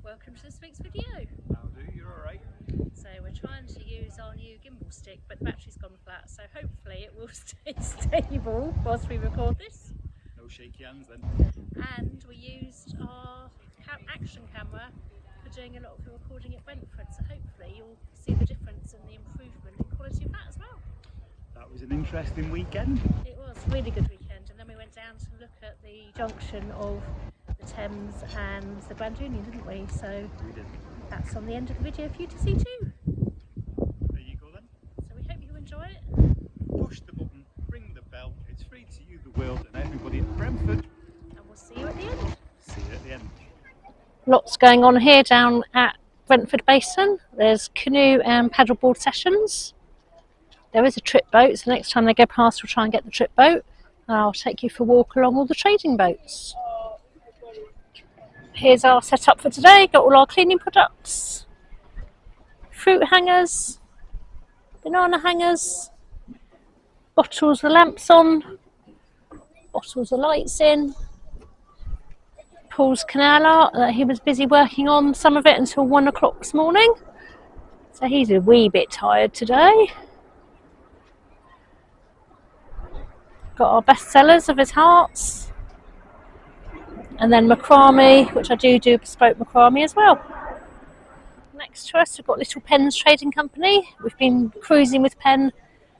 welcome to this week's video. How do? You're alright? So we're trying to use our new gimbal stick, but the battery's gone flat, so hopefully it will stay stable whilst we record this. No shaky hands then. And we used our action camera for doing a lot of the recording at Brentford, so hopefully you'll see the difference and the improvement in quality of that as well. That was an interesting weekend. It was a really good weekend, and then we went down to look at the junction of the Thames and the Grand Union, didn't we? So We did. that's on the end of the video for you to see too. There you go then. So we hope you enjoy it. Push the button, ring the bell. It's free to you, the world, and everybody at Brentford. And we'll see you at the end. See you at the end. Lots going on here down at Brentford Basin. There's canoe and paddleboard sessions. There is a trip boat, so next time they go past we'll try and get the trip boat. And I'll take you for a walk along all the trading boats. Here's our setup for today. Got all our cleaning products, fruit hangers, banana hangers, bottles with lamps on, bottles with lights in. Paul's canal art that he was busy working on some of it until 1 o'clock this morning. So he's a wee bit tired today. Got our bestsellers of his hearts. And then macrame, which I do bespoke macrame as well. Next to us we've got Little Pens Trading Company. We've been cruising with Pen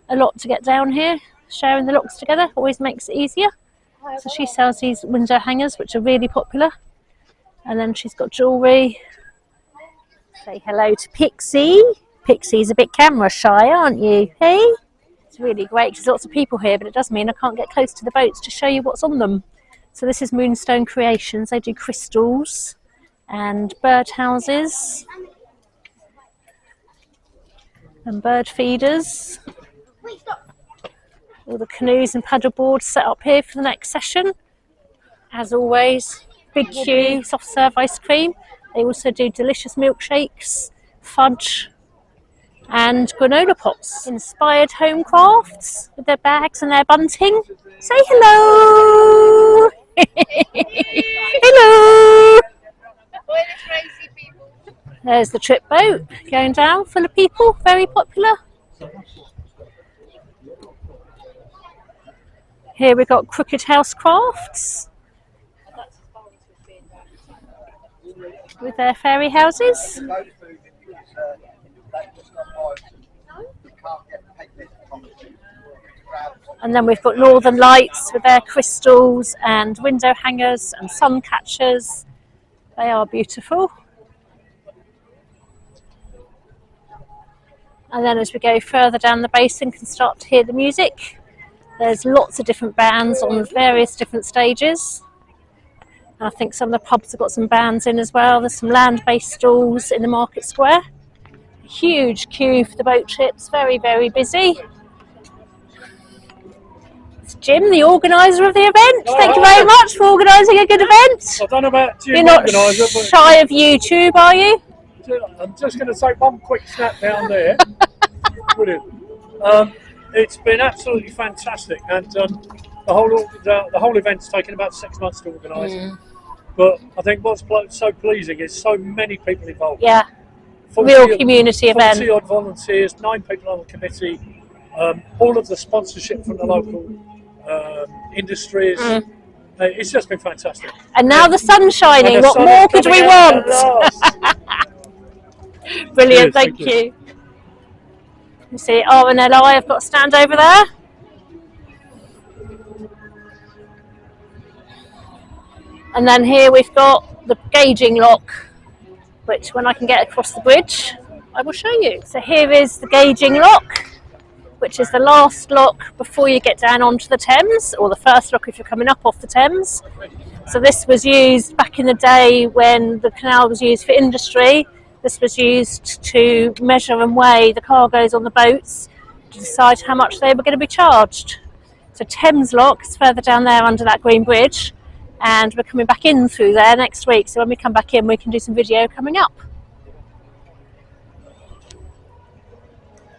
a lot to get down here. Sharing the locks together always makes it easier. So she sells these window hangers which are really popular. And then she's got jewellery. Say hello to Pixie. Pixie's a bit camera shy, aren't you? Hey? It's really great because there's lots of people here, but it does mean I can't get close to the boats to show you what's on them. So this is Moonstone Creations. They do crystals and bird houses and bird feeders. All the canoes and paddle boards set up here for the next session. As always, big queue, soft serve ice cream. They also do delicious milkshakes, fudge and granola pots. Inspired home crafts with their bags and their bunting. Say hello! Hello! There's the trip boat going down, full of people, very popular. Here we've got Crooked House Crafts with their fairy houses. And then we've got Northern Lights with their crystals and window hangers and sun catchers. They are beautiful. And then as we go further down the basin, you can start to hear the music. There's lots of different bands on various different stages. And I think some of the pubs have got some bands in as well. There's some land-based stalls in the market square. Huge queue for the boat trips, very, very busy. It's Jim, the organiser of the event. Thank you very much for organising a good event. I don't know about Jim. You're not organiser, but shy of YouTube, are you? I'm just going to take one quick snap down there. Brilliant. It's been absolutely fantastic, and the whole event's taken about 6 months to organise. But I think what's so pleasing is so many people involved. Yeah, real community event. 40 odd volunteers, 9 people on the committee, all of the sponsorship from the local industries. It's just been fantastic. And now the sun's shining. What more could we want? Brilliant, thank you. You see R&LI have got a stand over there. And then here we've got the gauging lock, which when I can get across the bridge, I will show you. So here is the gauging lock, which is the last lock before you get down onto the Thames, or the first lock if you're coming up off the Thames. So this was used back in the day when the canal was used for industry. This was used to measure and weigh the cargoes on the boats to decide how much they were going to be charged. So Thames Lock is further down there under that green bridge, and we're coming back in through there next week. So when we come back in, we can do some video coming up.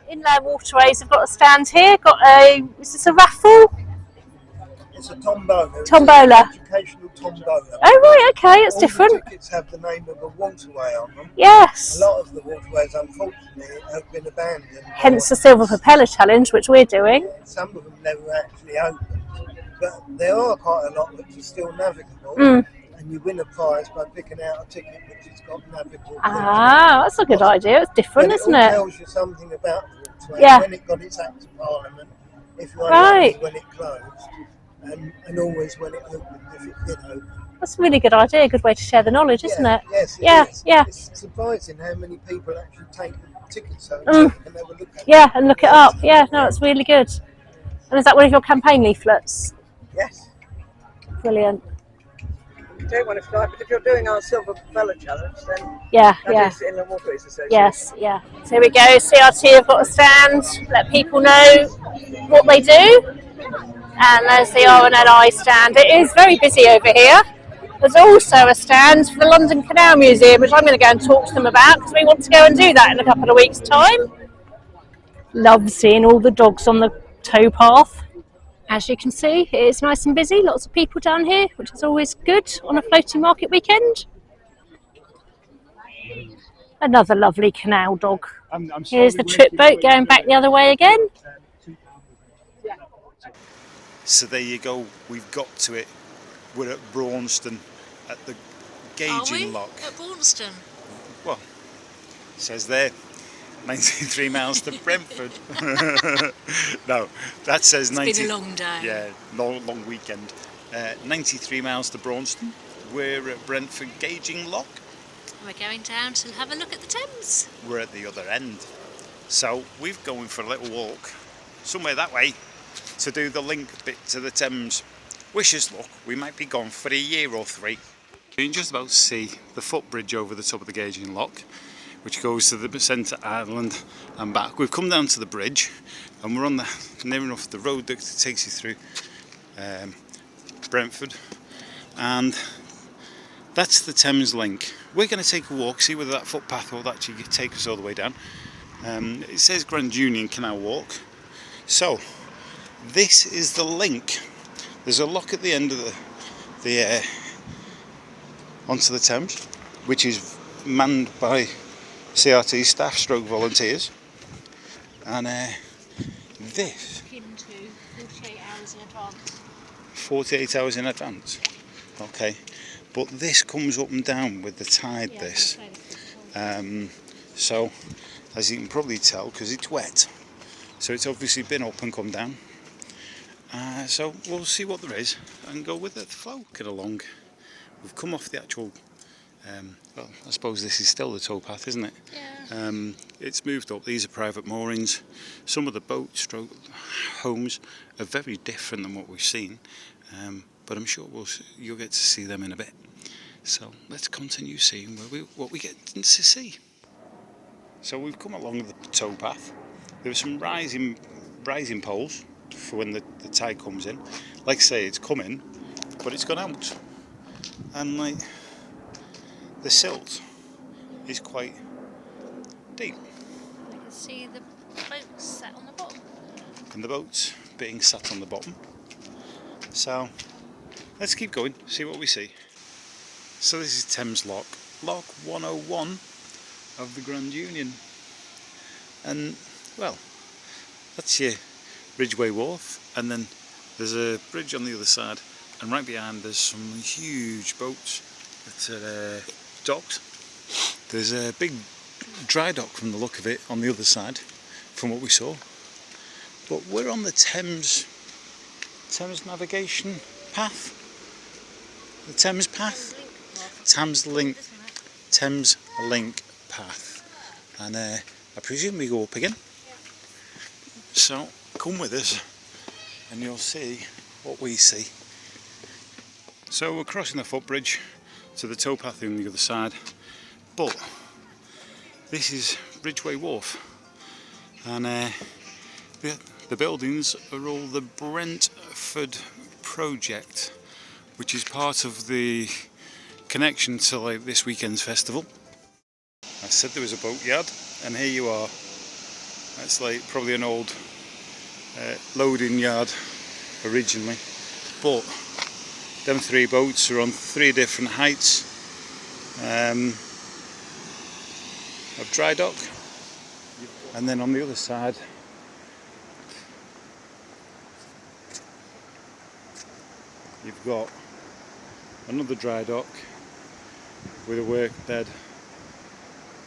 Inland Waterways have got a stand here. Is this a raffle? It's a tombola. Tombola. It's an educational tombola. Oh right, okay, it's All different. the tickets have the name of a waterway on them. Yes. A lot of the waterways, unfortunately, have been abandoned. Hence the Silver Propeller Challenge, which we're doing. Some of them never actually opened, but there are quite a lot which are still navigable. And you win a prize by picking out a ticket which has got navigable. Ah, that's a good idea. It's different, isn't it? it? Tells you something about the waterway, Yeah. when it got its Act of Parliament, if you're unlucky when it closed, and always when it opened, if it did open. That's a really good idea, a good way to share the knowledge, isn't it? Yes, it is. Yeah. It's surprising how many people actually take the tickets home and have a look at it. And look it up. Yeah, no, it's really good. And is that one of your campaign leaflets? Yes. Brilliant. You don't want to fly, but if you're doing our Silver Propeller Challenge, then that is Inland Waterways Association. Yes, yeah. So here we go. CRT have got a stand. Let people know what they do. And there's the RNLI stand. It is very busy over here. There's also a stand for the London Canal Museum, which I'm going to go and talk to them about because we want to go and do that in a couple of weeks' time. Love seeing all the dogs on the towpath. As you can see, it is nice and busy. Lots of people down here, which is always good on a floating market weekend. Another lovely canal dog. Here's the trip boat going back the other way again. So there you go, we've got to it. We're at Braunston at the gauging lock. At Braunston? Well, it says there, 93 miles to Brentford. No, that says 90. It's been a long day. Yeah, long weekend. 93 miles to Braunston. We're at Brentford gauging lock. We're going down to have a look at the Thames. We're at the other end. So we're going for a little walk somewhere that way to do the link bit to the Thames. Wish us luck, we might be gone for a year or 3. You can just about see the footbridge over the top of the gauging lock, which goes to the centre island and back. We've come down to the bridge and we're on the near enough the road that takes you through Brentford, and that's the Thames link. We're going to take a walk, see whether that footpath will actually take us all the way down. It says Grand Union Canal Walk. So this is the link. There's a lock at the end of the onto the Thames, which is manned by CRT staff stroke volunteers, and this 48 hours in advance. 48 hours in advance. Okay, but this comes up and down with the tide. So as you can probably tell, because it's wet, so it's obviously been up and come down. So we'll see what there is and go with the flow. Get along. We've come off the actual well, I suppose this is still the towpath, isn't it? Yeah. It's moved up. These are private moorings. Some of the boat stroke homes are very different than what we've seen, but I'm sure you'll get to see them in a bit. So let's continue seeing what we get to see. So we've come along the towpath. There were some rising poles for when the tide comes in. Like I say, it's coming, but it's gone out, and like the silt is quite deep. You can see the boats sat on the bottom. And the boats being sat on the bottom. So let's keep going, see what we see. So this is Thames Lock, Lock 101 of the Grand Union. And well, that's your Ridgeway Wharf, and then there's a bridge on the other side, and right behind there's some huge boats that are docked. There's a big dry dock from the look of it on the other side from what we saw, but we're on the Thames navigation path, the Thames path, Thames Link path, and I presume we go up again. So come with us and you'll see what we see. So we're crossing the footbridge to the towpath on the other side, but this is Ridgeway Wharf, and the buildings are all the Brentford project, which is part of the connection to like this weekend's festival. I said there was a boat yard, and here you are. That's like probably an old loading yard originally, but them 3 boats are on 3 different heights of dry dock. And then on the other side you've got another dry dock with a work bed,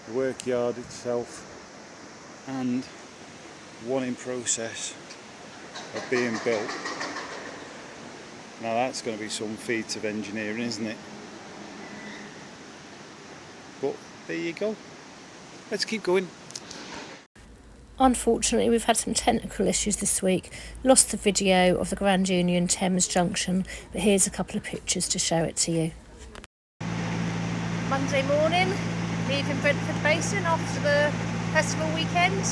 the work yard itself, and one in process of being built. Now that's going to be some feat of engineering, isn't it? But there you go. Let's keep going. Unfortunately, we've had some technical issues this week. Lost the video of the Grand Union Thames Junction, but here's a couple of pictures to show it to you. Monday morning, leaving Brentford Basin after the festival weekend.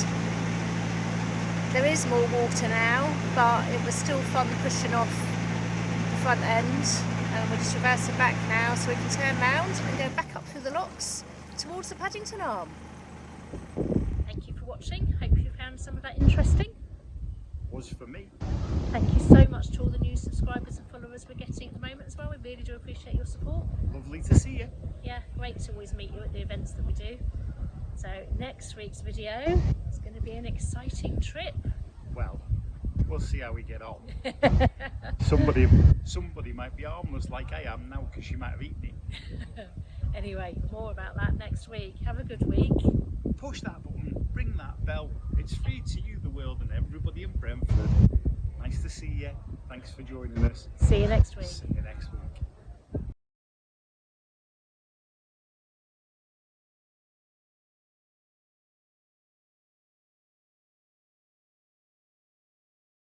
There is more water now, but it was still fun pushing off the front end. And we're just reversing back now so we can turn round and go back up through the locks towards the Paddington Arm. Thank you for watching. Hope you found some of that interesting. Was for me. Thank you so much to all the new subscribers and followers we're getting at the moment as well. We really do appreciate your support. Lovely to see you. Yeah, great to always meet you at the events that we do. So next week's video is going to be an exciting trip. Well, we'll see how we get on. Somebody might be harmless like I am now because she might have eaten it. Anyway, more about that next week. Have a good week. Push that button, ring that bell. It's free to you, the world, and everybody in Brentford. Nice to see you. Thanks for joining us. See you next week. See you next week.